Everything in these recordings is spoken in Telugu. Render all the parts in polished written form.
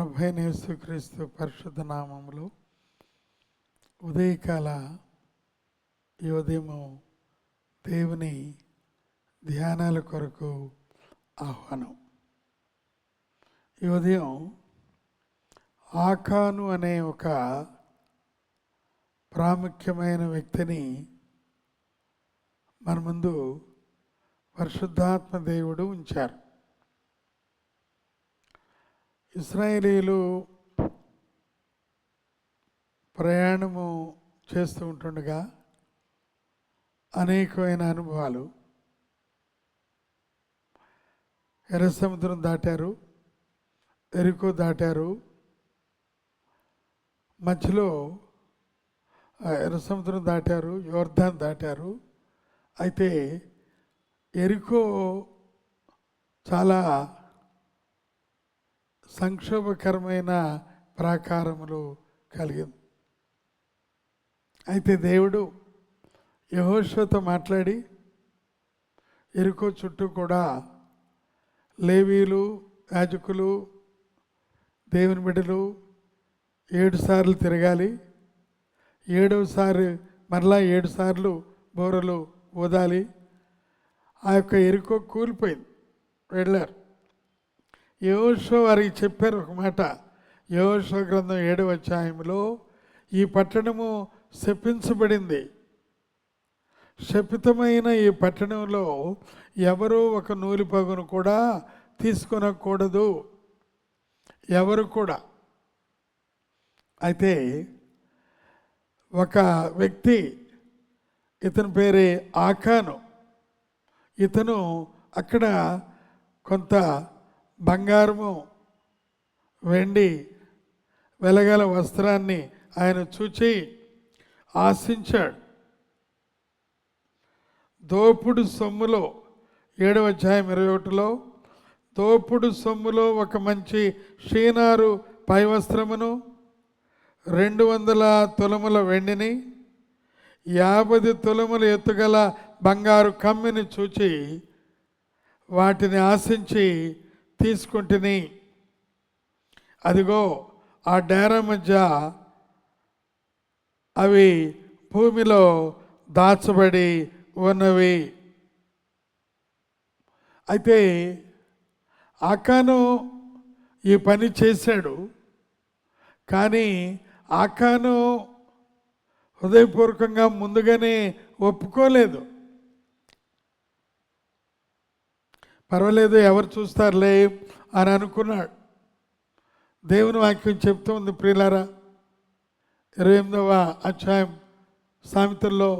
ప్రభువైన యేసుక్రీస్తు పరిశుద్ధ నామములో ఉదయకాల ఈ ఉదయము దేవుని ధ్యానాల కొరకు ఆహ్వానం. ఈ ఉదయం ఆకాను అనే ఒక ప్రాముఖ్యమైన వ్యక్తిని మన ముందు పరిశుద్ధాత్మ దేవుడు ఉంచారు. ఇశ్రాయేలీయులు ప్రయాణము చేస్తూ ఉంటుండగా అనేకమైన అనుభవాలు. ఎర్ర సముద్రం దాటారు, ఎరికో దాటారు. మధ్యలో ఎర్ర సముద్రం దాటారు, యోర్దాన్ దాటారు. అయితే ఎరికో చాలా సంక్షోభకరమైన ప్రాకారములు కలిగింది. అయితే దేవుడు యెహోషువతో మాట్లాడి ఎరికో చుట్టూ కూడా లేవీయులు, యాజకులు, దేవుని బిడ్డలు 7 సార్లు తిరగాలి, 7వసారి మరలా 7 సార్లు బోరలు ఊదాలి. ఆ యొక్క ఎరికో కూలిపోయింది, వెళ్ళారు. యెహోషువ వారికి చెప్పారు ఒక మాట. యెహోషువ గ్రంథం 7వ అధ్యాయంలో ఈ పట్టణము శపించబడింది, శపితమైన ఈ పట్టణంలో ఎవరూ ఒక నూలు పగును కూడా తీసుకొనకూడదు, ఎవరు కూడా. అయితే ఒక వ్యక్తి, ఇతని పేరే ఆకాను. ఇతను అక్కడ కొంత బంగారము, వెండి, వెలగల వస్త్రాన్ని ఆయన చూచి ఆశించాడు. దోపుడు సొమ్ములో 7వ అధ్యాయం 21లో దోపుడు సొమ్ములో ఒక మంచి షీనారు పై వస్త్రమును, 200 తులముల వెండిని, 50 తులముల ఎత్తుగల బంగారు కమ్మిని చూచి వాటిని ఆశించి తీసుకుంటుని, అదిగో ఆ డేరా మధ్య అవి భూమిలో దాచబడి ఉన్నవి. అయితే ఆకాను ఈ పని చేశాడు, కానీ ఆకాను హృదయపూర్వకంగా ముందుగానే ఒప్పుకోలేదు. పర్వాలేదు, ఎవరు చూస్తారులే అని అనుకున్నాడు. దేవుని వాక్యం చెప్తూ ఉంది ప్రియులారా, 28వ అధ్యాయం సామెతల్లో,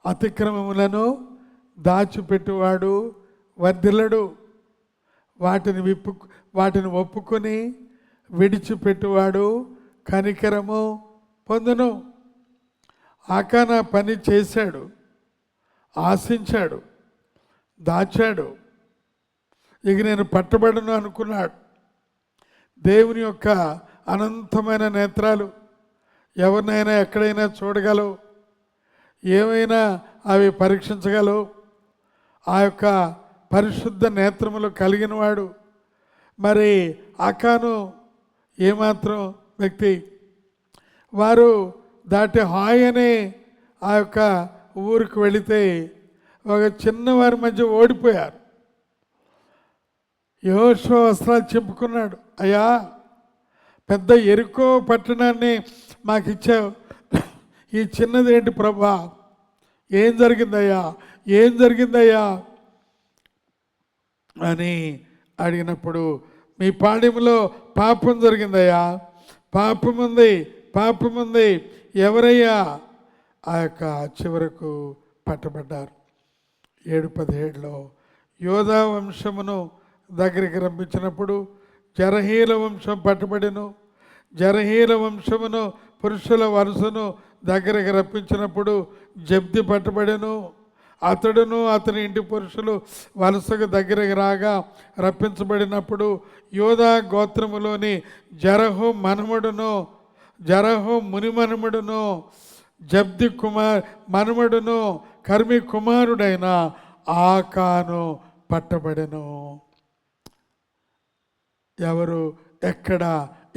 అతిక్రమములను దాచిపెట్టువాడు వర్ధిల్లడు, వాటిని ఒప్పుకొని విడిచిపెట్టువాడు కనికరము పొందును. ఆకానా పని చేశాడు, ఆశించాడు, దాచాడు. ఇక నేను పట్టబడను అనుకున్నాడు. దేవుని యొక్క అనంతమైన నేత్రాలు ఎవరినైనా ఎక్కడైనా చూడగలవు, ఏమైనా అవి పరీక్షించగలవు. ఆ యొక్క పరిశుద్ధ నేత్రములు కలిగిన వాడు. మరి ఆకాను ఏమాత్రం వ్యక్తి. వారు దాటి హాయ్ అనే ఆ యొక్క ఊరికి వెళితే ఒక చిన్నవారి మధ్య ఓడిపోయారు. యెహోషువ వస్త్రాలు చెప్పుకున్నాడు, అయ్యా పెద్ద ఎరికో పట్టణాన్ని మాకు ఇచ్చావు, ఈ చిన్నది ఏంటి ప్రభా, ఏం జరిగిందయ్యా, ఏం జరిగిందయ్యా అని అడిగినప్పుడు, మీ పాడెములో పాపం జరిగిందయ్యా, పాపముంది, ఎవరయ్యా? ఆ యొక్క చివరకు పట్టబడ్డారు. 7:17లో యోధా వంశమును దగ్గరికి రప్పించినప్పుడు జరహీల వంశం పట్టబడిను. జరహీల వంశమును పురుషుల వరుసను దగ్గరికి రప్పించినప్పుడు జబ్ది పట్టబడెను. అతడును అతని ఇంటి పురుషులు వలసకు దగ్గరికి రాగా రప్పించబడినప్పుడు యోధా గోత్రములోని జరహు మునిమనుమడును జబ్ది మనుమడును కర్మి కుమారుడైన ఆకాను పట్టబడెను. ఎవరు? ఎక్కడ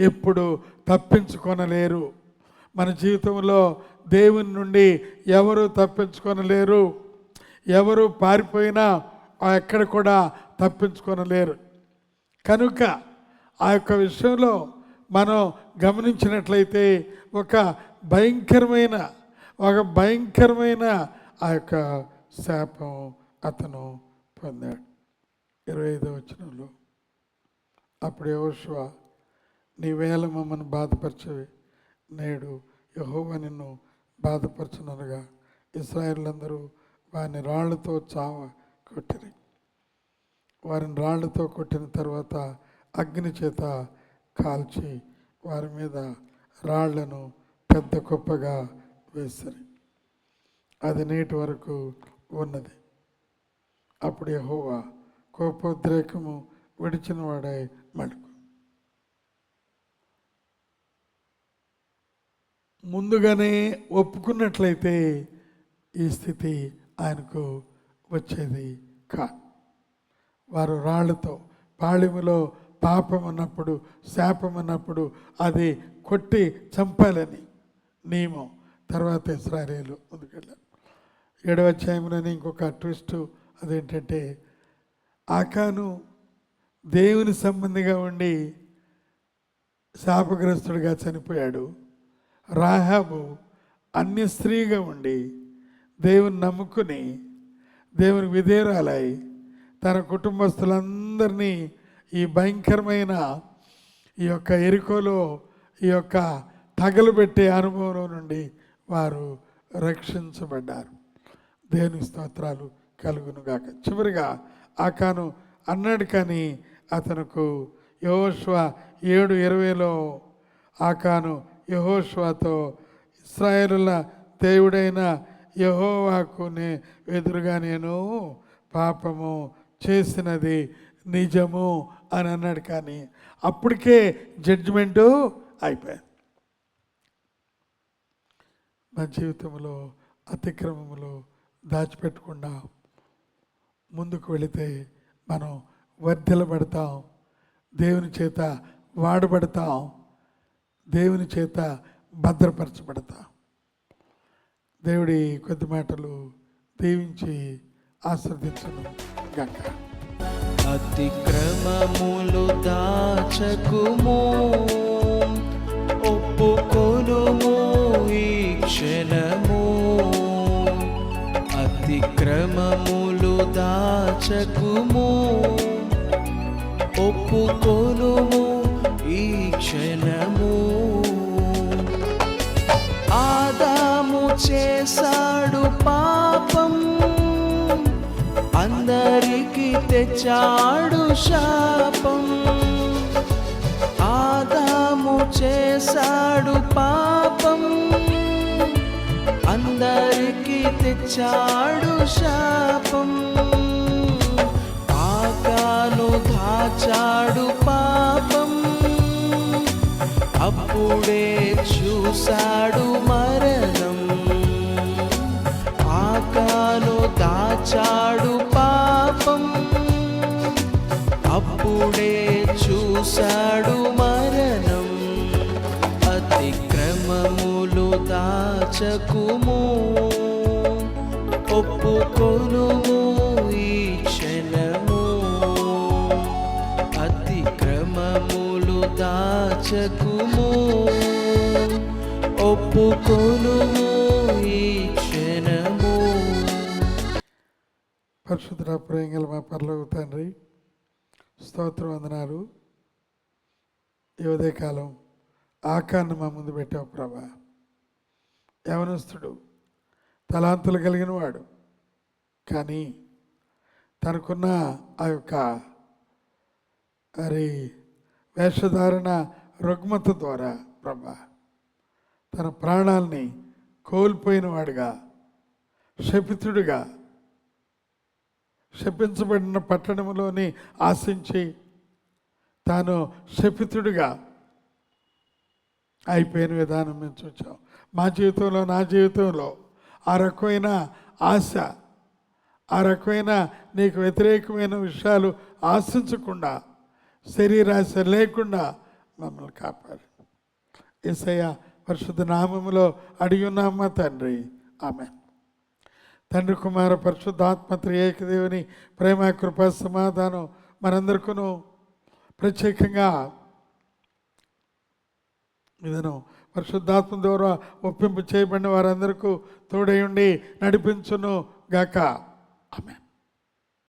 ఎప్పుడు తప్పించుకొనలేరు. మన జీవితంలో దేవుని నుండి ఎవరు తప్పించుకొనలేరు. ఎవరు పారిపోయినా ఎక్కడ కూడా తప్పించుకొనలేరు. కనుక ఆ యొక్క విషయంలో మనం గమనించినట్లయితే ఒక భయంకరమైన ఆ యొక్క శాపం అతను పొందాడు. 25వ వచనంలో, అప్పుడు యెహోషువ, నీవేళ మమ్మల్ని బాధపరచవి, నేడు యెహోవా నిన్ను బాధపరచుననగా ఇశ్రాయేలులందరూ వారిని రాళ్లతో కొట్టిరి. వారిని రాళ్లతో కొట్టిన తర్వాత అగ్ని చేత కాల్చి వారి మీద రాళ్లను పెద్ద కుప్పగా వేసిరి. అది నేటి వరకు ఉన్నది. అప్పుడు యెహోవా కోపోద్రేకము విడిచిన వాడై మడుకు. ముందుగానే ఒప్పుకున్నట్లయితే ఈ స్థితి ఆయనకు వచ్చేది కాదు. వారు రాళ్లతో, పాళెములో పాపం ఉన్నప్పుడు, శాపం ఉన్నప్పుడు అది కొట్టి చంపాలని నియమం. తర్వాత ఇశ్రాయేలు ముందుకెళ్ళారు. 7వ అధ్యాయంలోనే ఇంకొక ట్విస్ట్, అదేంటంటే ఆకాను దేవుని సంబంధిగా ఉండి శాపగ్రస్తుడిగా చనిపోయాడు. రాహాబు అన్య స్త్రీగా ఉండి దేవుని నమ్ముకుని దేవుని విధేయురాలై తన కుటుంబస్తులందరినీ ఈ భయంకరమైన ఈ యొక్క ఎరికోలో ఈ యొక్క తగలబెట్టే అనుభవంలో నుండి వారు రక్షించబడ్డారు. దేవుని స్తోత్రాలు కలుగునుగాక. చివరిగా ఆకాను అన్నాడు, కానీ అతనుకు యెహోషువ 7:20లో ఆకాను యెహోషువతో, ఇశ్రాయేలుల దేవుడైన యెహోవాకు ఎదురుగా నేను పాపము చేసినది నిజము అని అన్నాడు. కానీ అప్పటికే జడ్జిమెంటు అయిపోయింది. మన జీవితంలో అతిక్రమములు దాచిపెట్టకుండా ముందుకు వెళితే మనం వర్ధిల్లబడతాం, దేవుని చేత వాడబడతాం, దేవుని చేత భద్రపరచబడతాం. దేవుడి కొద్ది మాటలు దీవించి ఆశీర్వదించును గాక. అతిక్రమములు దాచకుము, ఒప్పుకొనుము ఈ క్షణము. అతిక్రమములు దాచకుము, ఒప్పుకొనుము ఈ క్షణము. ఆదాము చేశాడు పాపం, అందరికి తెచ్చాడు శాపం. ఆదాము చేశాడు పాపం, అందరికి తెచ్చాడు శాపం. ఆకాను దాచాడు పాపం, అప్పుడే చూశాడు మరణం. ఆకాను దాచాడు పాపం, అప్పుడే చూశాడు మరణం. అతిక్రమములు దాచకుము, ఒప్పుకొనుము ఈ క్షణము. అతిక్రమములు దాచకుము, ఒప్పుకొనుము ఈ క్షణము. పరిశుద్ధ ప్రేంగల మా పరలోక తండ్రి, స్తోత్ర వందనాలు. ఈ ఉదయకాలం ఆకాన్ని మా ముందు పెట్టావు ప్రభా. యవనస్తుడు, తలాంతులు కలిగిన వాడు, కానీ తనకున్న ఆ యొక్క వేషధారణ రుగ్మత ద్వారా ప్రభా తన ప్రాణాలని కోల్పోయిన వాడుగా, శపితుడిగా, శపించబడిన పట్టణంలోని ఆశించి తాను శపితుడిగా అయిపోయిన విధానం మేము చూసాం. మా జీవితంలో, నా జీవితంలో ఆ రకమైన ఆశ, ఆ రకమైన నీకు వ్యతిరేకమైన విషయాలు ఆశించకుండా, శరీరాశ లేకుండా మమ్మల్ని కాపాడు. యేసయ్య పరిశుద్ధ నామములో అడిగి ఉన్నామా తండ్రి, ఆమేన్. తండ్రి కుమార పరిశుద్ధాత్మ త్రియేక దేవుని ప్రేమ కృప సమాధానం మనందరికీ ప్రత్యేకంగా ఇదను పరిశుద్ధాత్మ ద్వారా ఒప్పింపు చేయబడిన వారందరికీ తోడై ఉండి నడిపించును గాక. ఆమేన్.